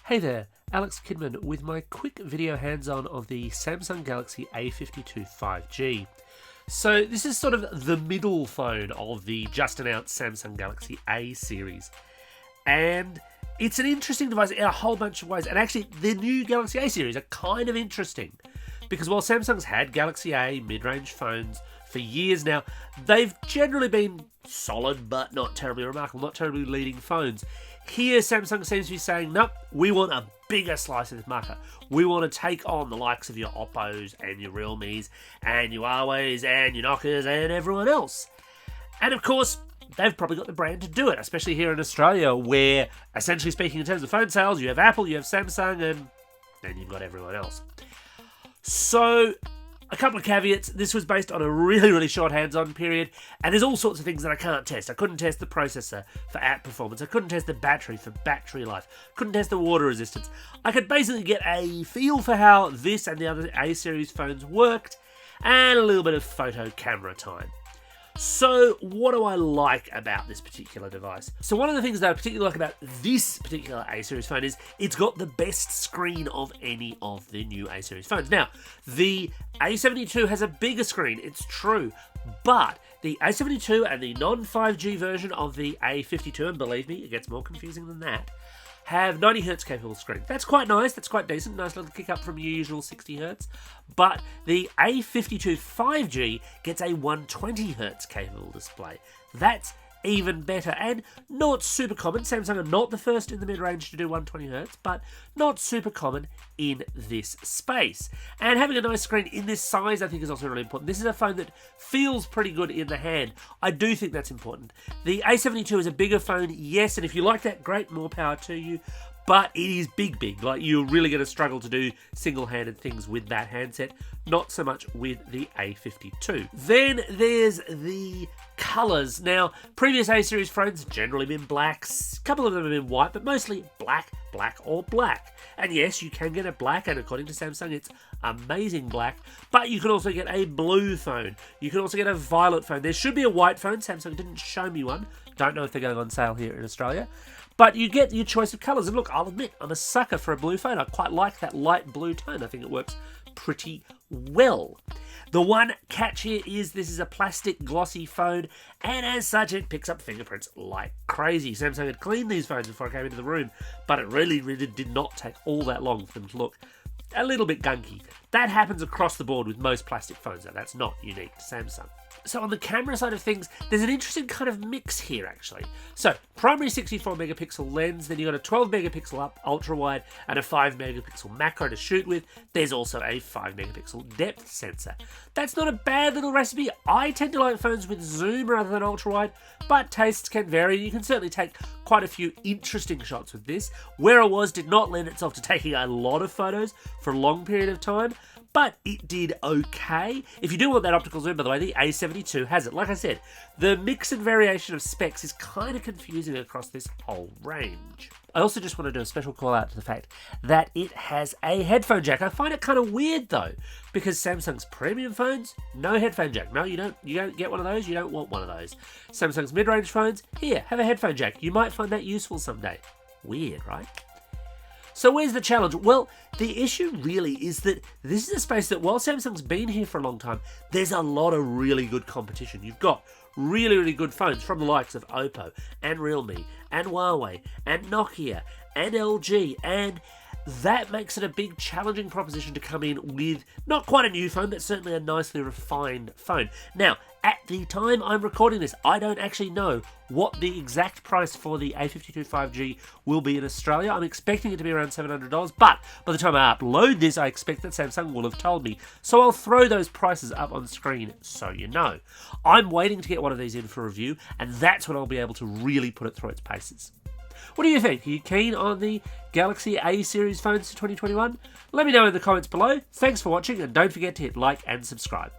Hey there, Alex Kidman with my quick video hands-on of the Samsung Galaxy A52 5G. So this is sort of the middle phone of the just announced Samsung Galaxy A series. And it's an interesting device in a whole bunch of ways. And actually, the new Galaxy A series are kind of interesting. Because while Samsung's had Galaxy A mid-range phones for years now, they've generally been solid but not terribly remarkable, not terribly leading phones. Here, Samsung seems to be saying, nope, we want a bigger slice of this market. We want to take on the likes of your Oppos and your Realmes and your Huaweis and your Nokias and everyone else. And of course, they've probably got the brand to do it, especially here in Australia, where, essentially speaking, in terms of phone sales, you have Apple, you have Samsung, and then you've got everyone else. So, a couple of caveats. This was based on a really short hands-on period, and there's all sorts of things that I can't test. I couldn't test the processor for app performance. I couldn't test the battery for battery life. Couldn't test the water resistance. I could basically get a feel for how this and the other A-series phones worked, and a little bit of photo camera time. So, what do I like about this particular device? So one of the things that I particularly like about this particular A-series phone is it's got the best screen of any of the new A-series phones. Now, the A72 has a bigger screen, it's true, but the A72 and the non-5G version of the A52, and believe me, it gets more confusing than that, have 90Hz capable screen. That's quite nice, that's quite decent, nice little kick up from your usual 60Hz. But the A52 5G gets a 120Hz capable display. That's even better, and not super common. Samsung are not the first in the mid-range to do 120Hz, but not super common in this space. And having a nice screen in this size, I think, is also really important. This is a phone that feels pretty good in the hand. I do think that's important. The A72 is a bigger phone, yes, and if you like that, great, more power to you. But it is big. Like, you're really going to struggle to do single-handed things with that handset. Not so much with the A52. Then there's the colours. Now, previous A-series phones have generally been blacks. A couple of them have been white, but mostly black, or black. And yes, you can get a black, and according to Samsung, it's amazing black. But you can also get a blue phone. You can also get a violet phone. There should be a white phone. Samsung didn't show me one. Don't know if they're going on sale here in Australia. But you get your choice of colours. And look, I'll admit, I'm a sucker for a blue phone. I quite like that light blue tone. I think it works pretty well. The one catch here is this is a plastic glossy phone, and as such it picks up fingerprints like crazy. Samsung had cleaned these phones before I came into the room, but it really did not take all that long for them to look a little bit gunky. That happens across the board with most plastic phones, though. That's not unique to Samsung. So on the camera side of things, there's an interesting kind of mix here, actually. So, primary 64 megapixel lens, then you've got a 12 megapixel ultra wide and a 5 megapixel macro to shoot with. There's also a 5 megapixel depth sensor. That's not a bad little recipe. I tend to like phones with zoom rather than ultra wide, but tastes can vary. You can certainly take quite a few interesting shots with this. Where I was did not lend itself to taking a lot of photos for a long period of time, but it did okay. If you do want that optical zoom, by the way, the A72 has it. Like I said, the mix and variation of specs is kind of confusing across this whole range. I also just want to do a special call out to the fact that it has a headphone jack. I find it kind of weird though, because Samsung's premium phones, no headphone jack. No, you don't get one of those, you don't want one of those. Samsung's mid-range phones, here, have a headphone jack. You might find that useful someday. Weird, right? So where's the challenge? Well, the issue really is that this is a space that, while Samsung's been here for a long time, there's a lot of really good competition. You've got really good phones from the likes of Oppo and Realme and Huawei and Nokia and LG, and that makes it a big challenging proposition to come in with not quite a new phone, but certainly a nicely refined phone. Now, at the time I'm recording this, I don't actually know what the exact price for the A52 5G will be in Australia. I'm expecting it to be around $700, but by the time I upload this, I expect that Samsung will have told me. So I'll throw those prices up on screen so you know. I'm waiting to get one of these in for review, and that's when I'll be able to really put it through its paces. What do you think? Are you keen on the Galaxy A series phones for 2021? Let me know in the comments below. Thanks for watching, and don't forget to hit like and subscribe.